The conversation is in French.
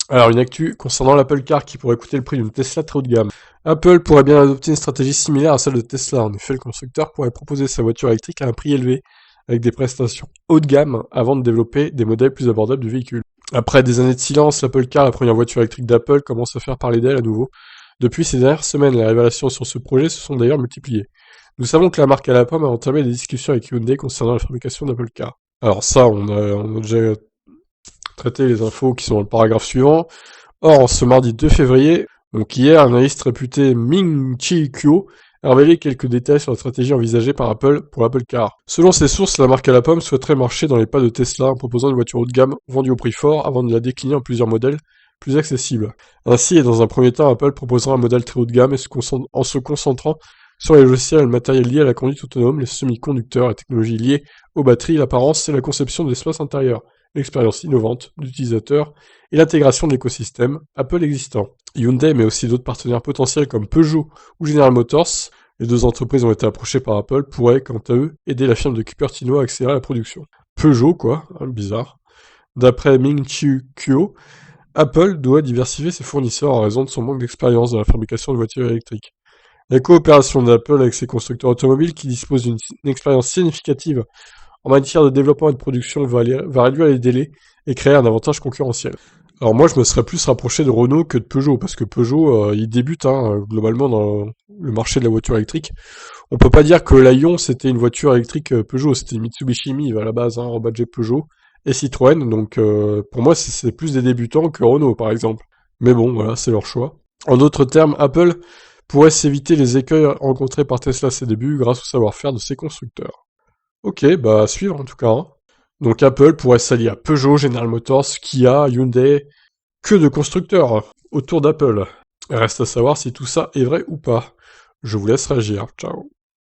Alors, une actu concernant l'Apple Car qui pourrait coûter le prix d'une Tesla très haut de gamme. Apple pourrait bien adopter une stratégie similaire à celle de Tesla. En effet, le constructeur pourrait proposer sa voiture électrique à un prix élevé, avec des prestations haut de gamme, avant de développer des modèles plus abordables du véhicule. Après des années de silence, l'Apple Car, la première voiture électrique d'Apple, commence à faire parler d'elle à nouveau. Depuis ces dernières semaines, les révélations sur ce projet se sont d'ailleurs multipliées. Nous savons que la marque à la pomme a entamé des discussions avec Hyundai concernant la fabrication d'Apple Car. Alors ça, on a déjà traité les infos qui sont dans le paragraphe suivant. Or, en ce mardi 2 février, donc hier, un analyste réputé Ming-Chi Kuo a révélé quelques détails sur la stratégie envisagée par Apple pour l'Apple Car. Selon ses sources, la marque à la pomme souhaiterait marcher dans les pas de Tesla en proposant une voiture haut de gamme vendue au prix fort avant de la décliner en plusieurs modèles plus accessibles. Ainsi, et dans un premier temps, Apple proposera un modèle très haut de gamme en se concentrant sur les logiciels et le matériel lié à la conduite autonome, les semi-conducteurs, la technologie liée aux batteries, l'apparence et la conception de l'espace intérieur, l'expérience innovante d'utilisateur et l'intégration de l'écosystème Apple existant. Hyundai, mais aussi d'autres partenaires potentiels comme Peugeot ou General Motors, les deux entreprises ont été approchées par Apple, pourraient, quant à eux, aider la firme de Cupertino à accélérer la production. Peugeot, quoi, hein, bizarre. D'après Ming-Chi Kuo, Apple doit diversifier ses fournisseurs en raison de son manque d'expérience dans la fabrication de voitures électriques. La coopération d'Apple avec ses constructeurs automobiles qui disposent d'une expérience significative en matière de développement et de production va réduire les délais et créer un avantage concurrentiel. Alors moi, je me serais plus rapproché de Renault que de Peugeot, parce que Peugeot, il débute globalement dans le marché de la voiture électrique. On peut pas dire que la Ion, c'était une voiture électrique Peugeot, c'était Mitsubishi Miv à la base, rebadgé Peugeot, et Citroën, donc pour moi, c'est plus des débutants que Renault, par exemple. Mais bon, voilà, c'est leur choix. En d'autres termes, Apple pourrait s'éviter les écueils rencontrés par Tesla à ses débuts grâce au savoir-faire de ses constructeurs. Ok, bah à suivre en tout cas, hein. Donc Apple pourrait s'allier à Peugeot, General Motors, Kia, Hyundai, que de constructeurs autour d'Apple. Reste à savoir si tout ça est vrai ou pas. Je vous laisse réagir. Ciao.